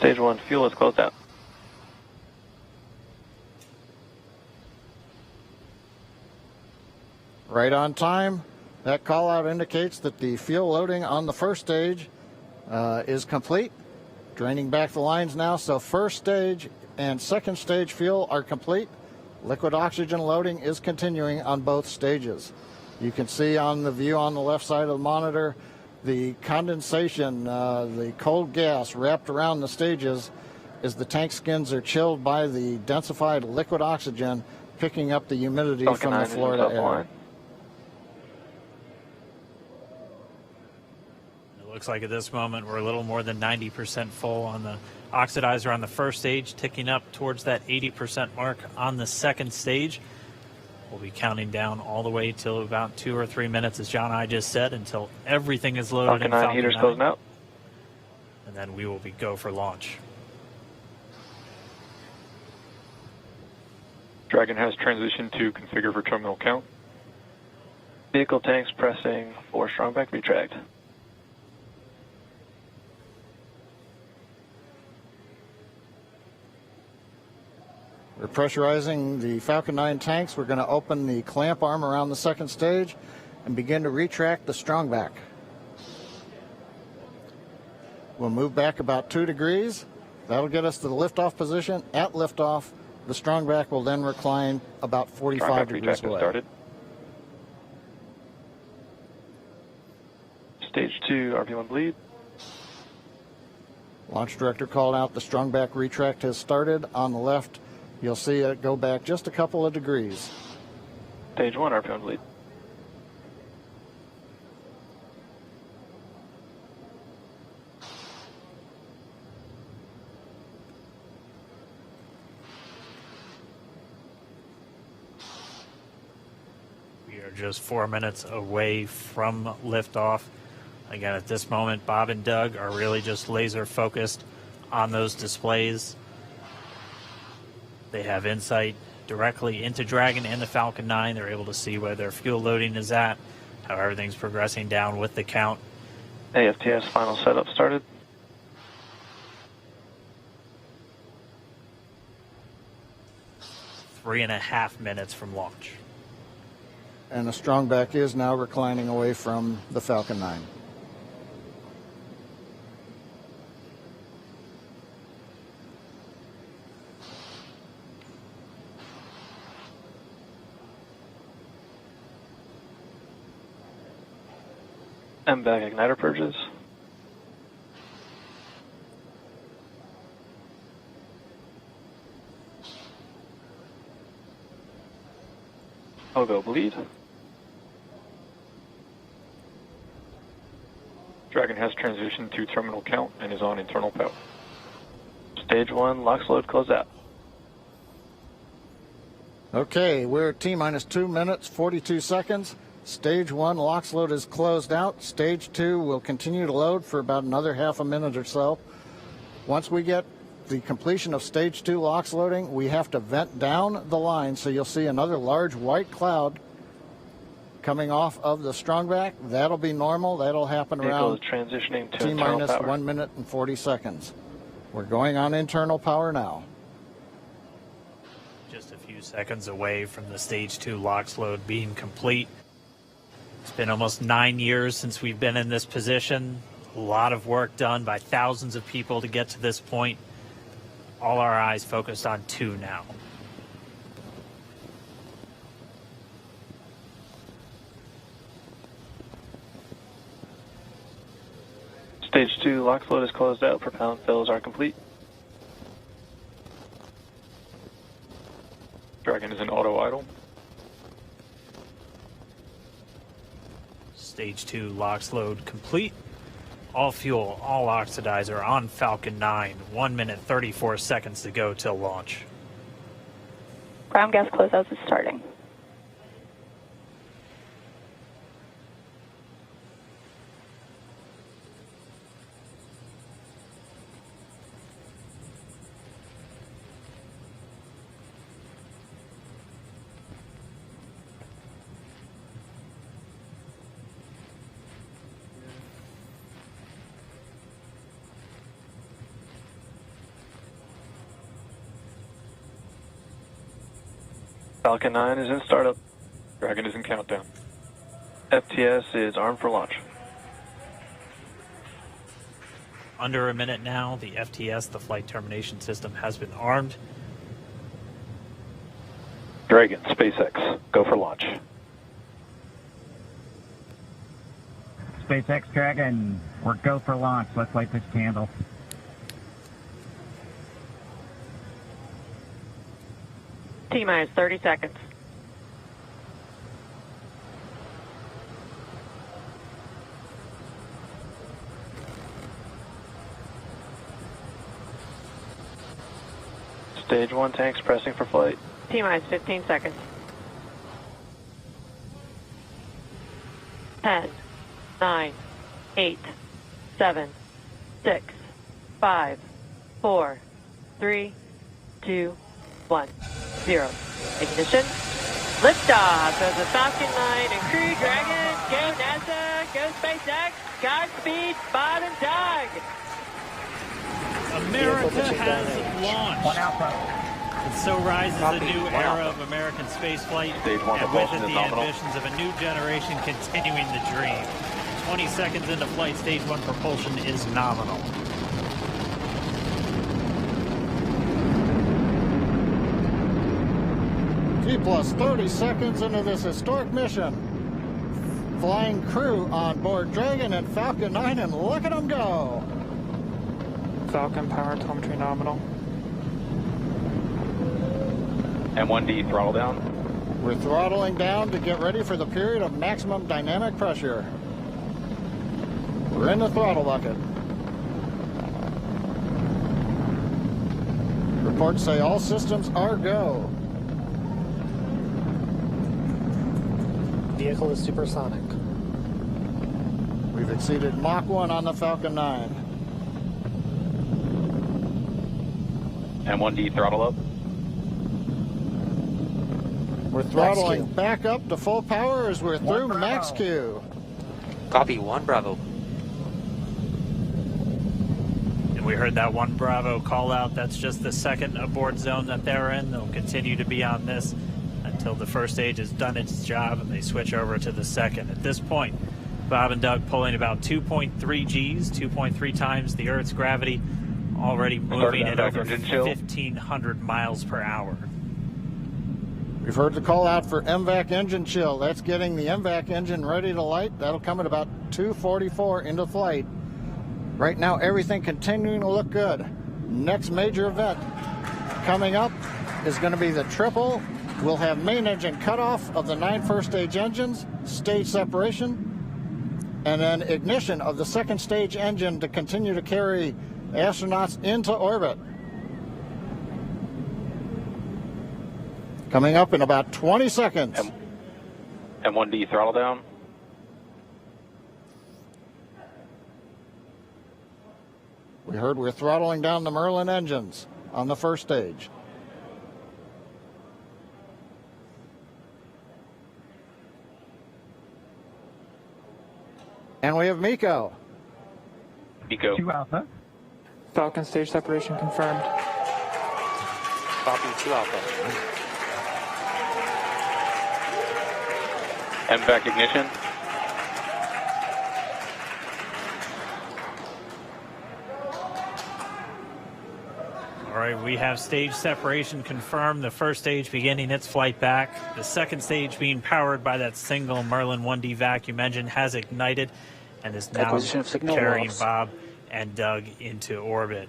Stage 1 fuel is closed out. Right on time. That call out indicates that the fuel loading on the first stage is complete. Draining back the lines now, so first stage and second stage fuel are complete. Liquid oxygen loading is continuing on both stages. You can see on the view on the left side of the monitor the condensation, the cold gas wrapped around the stages as the tank skins are chilled by the densified liquid oxygen, picking up the humidity from the Florida air. Looks like at this moment we're a little more than 90% full on the oxidizer on the first stage, ticking up towards that 80% mark on the second stage. We'll be counting down all the way till about 2 or 3 minutes, as John and I just said, until everything is loaded in Falcon 9. Heaters closing out. And then we will be go for launch. Dragon has transitioned to configure for terminal count. Vehicle tanks pressing for strongback retract. We're pressurizing the Falcon 9 tanks. We're going to open the clamp arm around the second stage and begin to retract the strongback. We'll move back about 2 degrees. That'll get us to the liftoff position. At liftoff, the strongback will then recline about 45 degrees away. Started. Stage 2 RP1 bleed. Launch director called out the strongback retract has started. On the left, you'll see it go back just a couple of degrees. Stage 1 RP1 bleed. We are just 4 minutes away from liftoff. Again, at this moment, Bob and Doug are really just laser focused on those displays. They have insight directly into Dragon and the Falcon 9. They're able to see where their fuel loading is at, how everything's progressing down with the count. AFTS final setup started. Three and a half minutes from launch. And the strongback is now reclining away from the Falcon 9. MVAC igniter purges. Go bleed. Dragon has transitioned to terminal count and is on internal power. Stage 1 LOX load closed out. Okay, we're at T-minus 2 minutes, 42 seconds. Stage 1 LOX load is closed out. Stage 2 will continue to load for about another half a minute or so. Once we get the completion of Stage 2 LOX loading, we have to vent down the line, so you'll see another large white cloud coming off of the strongback. That'll be normal. That'll happen around transitioning to T-minus 1 minute and 40 seconds. We're going on internal power now. Just a few seconds away from the Stage 2 LOX load being complete. It's been almost 9 years since we've been in this position. A lot of work done by thousands of people to get to this point. All our eyes focused on 2 now. Stage 2 LOX load is closed out. Propellant fills are complete. Dragon is in auto idle. Stage 2 LOX load complete. All fuel, all oxidizer on Falcon 9. 1 minute, 34 seconds to go till launch. Ground gas closeouts is starting. Falcon 9 is in startup. Dragon is in countdown. FTS is armed for launch. Under a minute now, the FTS, the flight termination system, has been armed. Dragon, SpaceX, go for launch. SpaceX Dragon, we're go for launch. Let's light this candle. T-minus 30 seconds. Stage 1 tanks pressing for flight. T-minus 15 seconds. 10, 9, 8, 7, 6, 5, 4, 3, 2, 1, 0. Ignition. Liftoff of the Falcon 9 and Crew Dragon. Go NASA. Go SpaceX. Godspeed, Bob and Doug. America has launched. One Alpha. And so rises a new era of American spaceflight, Stage 1 and with it propulsion the is nominal. ambitions of a new generation continuing the dream. 20 seconds into flight, stage 1 propulsion is nominal. T plus 30 seconds into this historic mission. Flying crew on board Dragon and Falcon 9, and look at them go. Falcon power telemetry nominal. M1D, throttle down. We're throttling down to get ready for the period of maximum dynamic pressure. We're in the throttle bucket. Reports say all systems are go. Vehicle is supersonic. We've exceeded Mach 1 on the Falcon 9. M1D, throttle up. We're throttling back up to full power as we're through max Q. Copy, 1 Bravo. And we heard that 1 Bravo call out. That's just the second abort zone that they're in. They'll continue to be on this until the first stage has done its job and they switch over to the second. At this point, Bob and Doug pulling about 2.3 Gs, 2.3 times the Earth's gravity, already moving at over 1,500 miles per hour. We've heard the call out for MVAC engine chill. That's getting the MVAC engine ready to light. That'll come at about 2:44 into flight. Right now, everything continuing to look good. Next major event coming up is going to be the triple. We'll have main engine cutoff of the 9 first stage engines, stage separation, and then ignition of the second stage engine to continue to carry astronauts into orbit. Coming up in about 20 seconds. M1D, throttle down. We heard we're throttling down the Merlin engines on the first stage. And we have Miko. Miko. 2 Alpha. Falcon stage separation confirmed. Copy, 2 Alpha. MVAC ignition. All right, we have stage separation confirmed. The first stage beginning its flight back. The second stage being powered by that single Merlin 1D vacuum engine has ignited and is now Acquisition of signal carrying loss. Bob and Doug into orbit.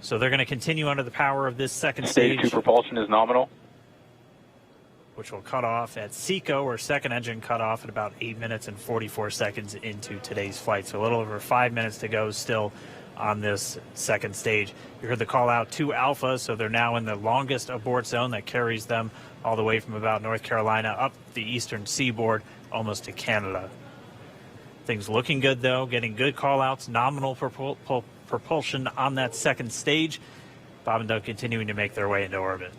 So they're going to continue under the power of this second Stage stage, 2 propulsion is nominal. which will cut off at SECO, or second engine cut off at about 8 minutes and 44 seconds into today's flight. So a little over 5 minutes to go still on this second stage. You heard the call out to Alpha, so they're now in the longest abort zone that carries them all the way from about North Carolina up the eastern seaboard almost to Canada. Things looking good though, getting good call outs, nominal propulsion on that second stage. Bob and Doug continuing to make their way into orbit.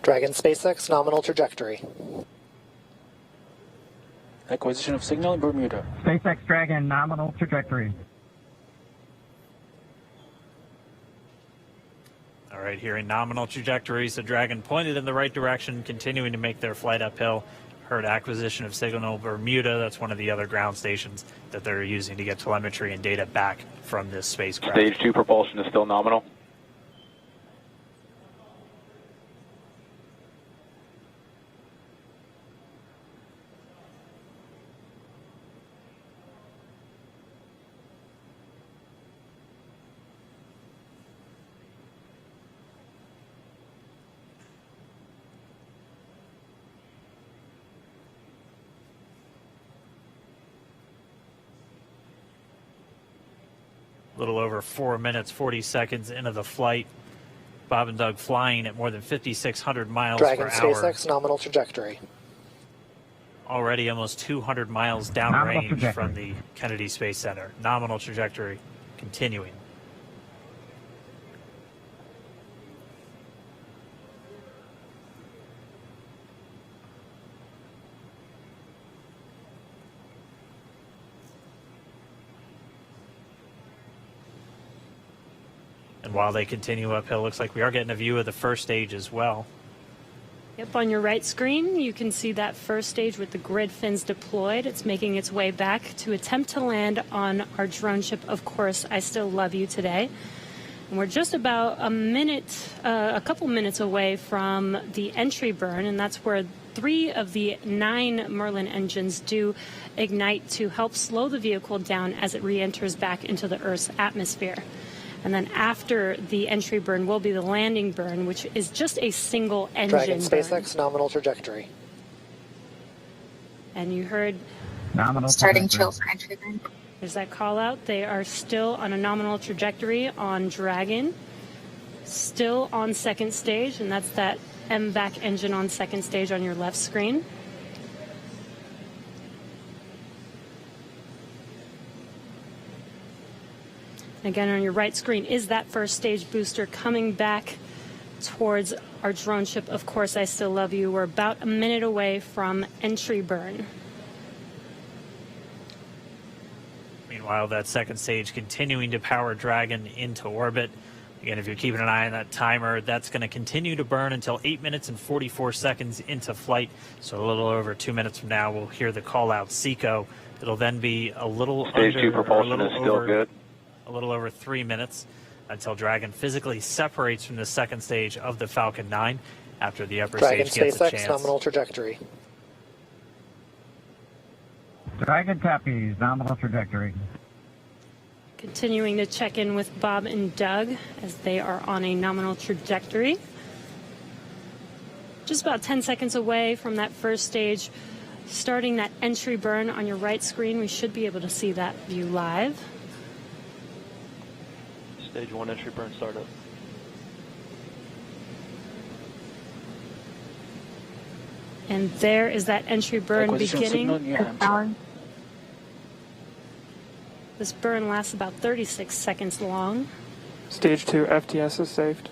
Dragon SpaceX nominal trajectory. Acquisition of signal in Bermuda. SpaceX Dragon nominal trajectory. All right, here in nominal trajectory, so Dragon pointed in the right direction, continuing to make their flight uphill. Heard acquisition of signal Bermuda. That's one of the other ground stations that they're using to get telemetry and data back from this spacecraft. Stage 2 propulsion is still nominal. A little over 4 minutes, 40 seconds into the flight. Bob and Doug flying at more than 5,600 miles Dragon per hour. SpaceX nominal trajectory. Already almost 200 miles downrange from the Kennedy Space Center. Nominal trajectory continuing. And while they continue uphill, looks like we are getting a view of the first stage as well. Yep, on your right screen, you can see that first stage with the grid fins deployed. It's making its way back to attempt to land on our drone ship, Of Course I Still Love You, today. And we're just about a couple minutes away from the entry burn, and that's where 3 of the 9 Merlin engines do ignite to help slow the vehicle down as it re-enters back into the Earth's atmosphere. And then after the entry burn will be the landing burn, which is just a single engine Dragon burn. SpaceX nominal trajectory. And you heard Nominal Starting trajectory. chill for entry burn. there's that call out. They are still on a nominal trajectory on Dragon, still on second stage, and that's that MVAC engine on second stage on your left screen. Again, on your right screen is that first stage booster coming back towards our drone ship, Of Course I Still Love You. We're about a minute away from entry burn. Meanwhile, that second stage continuing to power Dragon into orbit. Again, if you're keeping an eye on that timer, that's going to continue to burn until 8 minutes and 44 seconds into flight. So a little over 2 minutes from now, we'll hear the call out SECO. It'll then be a little Stage 2 propulsion is still good. A little over 3 minutes until Dragon physically separates from the second stage of the Falcon 9 after the upper Dragon stage gets a SpaceX chance. nominal trajectory. Dragon copies. Nominal trajectory. Continuing to check in with Bob and Doug as they are on a nominal trajectory. Just about 10 seconds away from that first stage, starting that entry burn on your right screen. We should be able to see that view live. Stage 1 entry burn startup. And there is that entry burn beginning. This burn lasts about 36 seconds long. Stage 2 FTS is saved.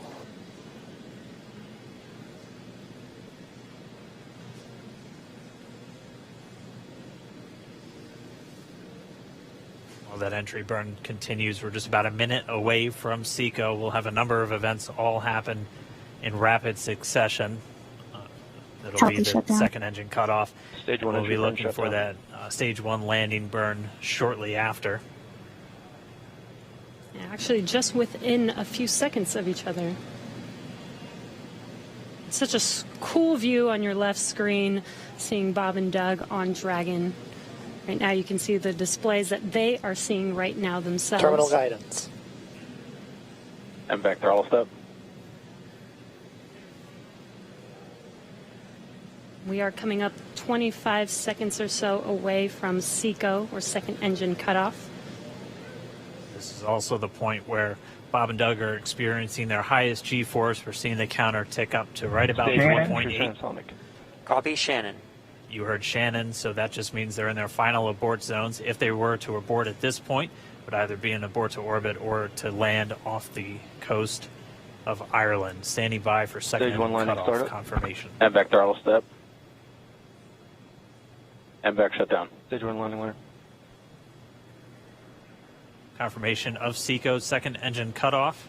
While that entry burn continues, we're just about a minute away from SECO. We'll have a number of events all happen in rapid succession. That'll be the second engine cutoff. Stage 1 We'll be entry burn looking for shutdown. that stage 1 landing burn shortly after. Yeah, actually, just within a few seconds of each other. It's such a cool view on your left screen, seeing Bob and Doug on Dragon. Right now you can see the displays that they are seeing right now themselves. Terminal guidance. MVAC throttle step. We are coming up 25 seconds or so away from SECO, or second engine cutoff. This is also the point where Bob and Doug are experiencing their highest G-force. We're seeing the counter tick up to right about Stage 1.8. transonic. Copy Shannon. You heard Shannon, so that just means they're in their final abort zones. If they were to abort at this point, it would either be an abort to orbit or to land off the coast of Ireland. Standing by for second Stage 1 landing cutoff startup. confirmation. MVAC throttle step. MVAC shutdown. Stage 1 landing winner. Confirmation of SECO's second engine cutoff.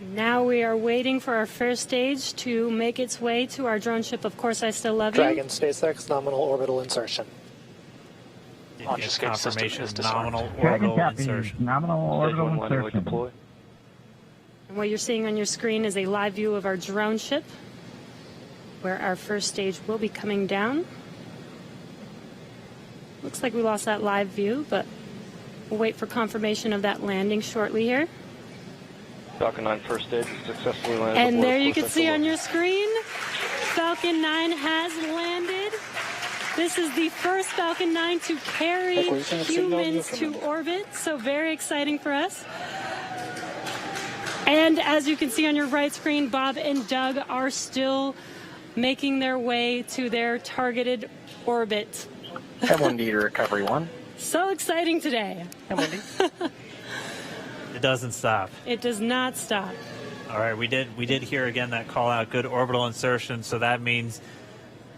Now we are waiting for our first stage to make its way to our drone ship. Of course, I still love you. Dragon SpaceX nominal orbital insertion. Launch escape confirmation system is nominal disarmed. Dragon orbital copy. insertion. Nominal Stage orbital 1 landing light insertion. deploy. And what you're seeing on your screen is a live view of our drone ship, where our first stage will be coming down. Looks like we lost that live view, but we'll wait for confirmation of that landing shortly here. Falcon 9 first stage is successfully landed. And aboard there you full can see central on your screen, Falcon 9 has landed. This is the first Falcon 9 to carry humans to orbit, so very exciting for us. And as you can see on your right screen, Bob and Doug are still making their way to their targeted orbit. M1D to recovery 1. So exciting today. M1D. It doesn't stop. It does not stop. All right, we did hear again that call out, good orbital insertion, so that means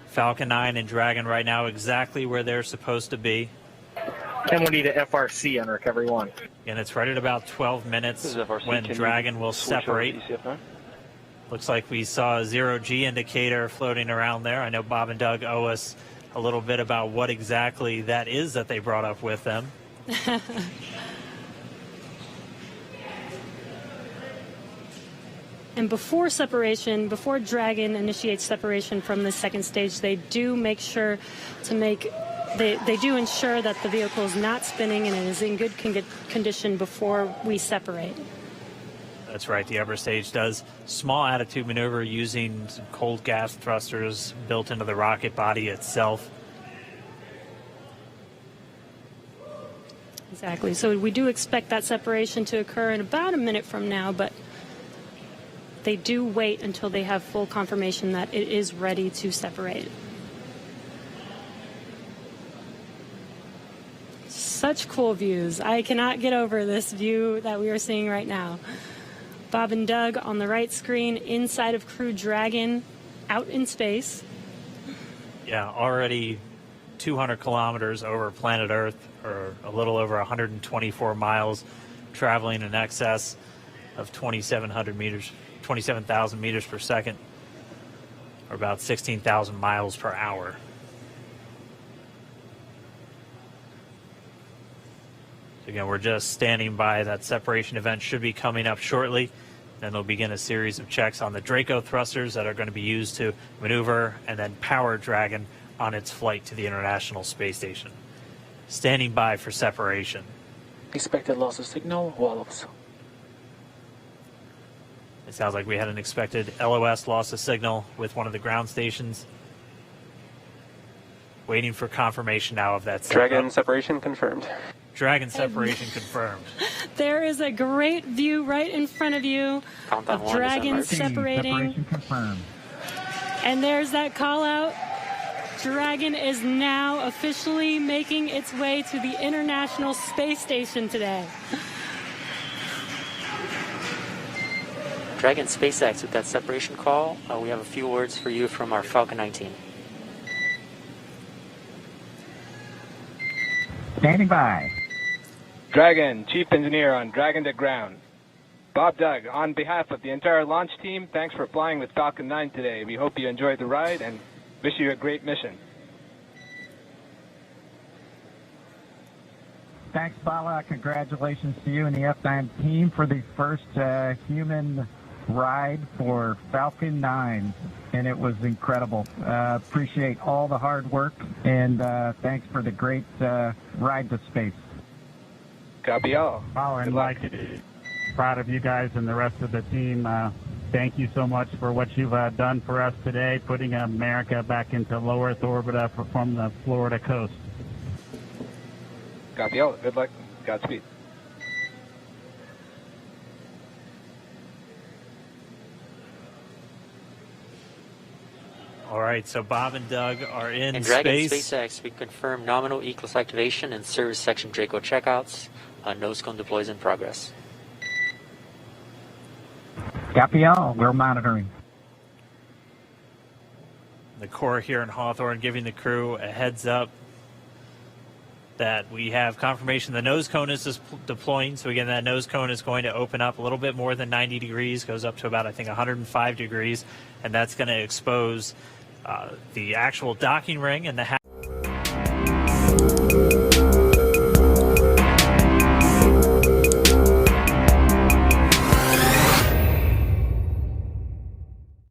Falcon 9 and Dragon right now exactly where they're supposed to be. M1D to FRC on recovery 1. And it's right at about 12 minutes This is FRC. when Can Dragon you will switch over separate. to ECF9? Looks like we saw a 0G indicator floating around there. I know Bob and Doug owe us a little bit about what exactly that is that they brought up with them. And before separation, before Dragon initiates separation from the second stage, they do make sure to make, they do ensure that the vehicle is not spinning and it is in good condition before we separate. That's right, the upper stage does small attitude maneuver using some cold gas thrusters built into the rocket body itself. Exactly. So we do expect that separation to occur in about a minute from now, but they do wait until they have full confirmation that it is ready to separate. Such cool views. I cannot get over this view that we are seeing right now. Bob and Doug on the right screen, inside of Crew Dragon, out in space. Yeah, already 200 kilometers over planet Earth, or a little over 124 miles, traveling in excess of 2,700 meters. 27,000 meters per second, or about 16,000 miles per hour. So again, we're just standing by. That separation event should be coming up shortly. Then they'll begin a series of checks on the Draco thrusters that are going to be used to maneuver and then power Dragon on its flight to the International Space Station. Standing by for separation. Expected loss of signal, Wallows. It sounds like we had an expected LOS, loss of signal, with one of the ground stations. Waiting for confirmation now of that. Dragon separation confirmed. Dragon separation confirmed. There is a great view right in front of you Countdown of 1 Dragon December. separating. Separation confirmed. And there's that call out. Dragon is now officially making its way to the International Space Station today. Dragon SpaceX with that separation call. We have a few words for you from our Falcon 9 team. Standing by. Dragon, Chief Engineer on Dragon to Ground. Bob Doug, on behalf of the entire launch team, thanks for flying with Falcon 9 today. We hope you enjoyed the ride and wish you a great mission. Thanks, Bala. Congratulations to you and the F9 team for the first human ride for Falcon 9, and it was incredible. Appreciate all the hard work, and thanks for the great ride to space. Copy all. And like, proud of you guys and the rest of the team. Thank you so much for what you've done for us today, putting America back into low Earth orbit from the Florida coast. Copy all. Good luck. Godspeed. All right, so Bob and Doug are in Dragon space. SpaceX, we confirm nominal ECLS activation and service section Draco checkouts. Nose cone deploys in progress. Copy all. We're monitoring. The Corps here in Hawthorne giving the crew a heads up that we have confirmation the nose cone is deploying. So again, that nose cone is going to open up a little bit more than 90 degrees, goes up to about, I think, 105 degrees, and that's going to expose the actual docking ring and the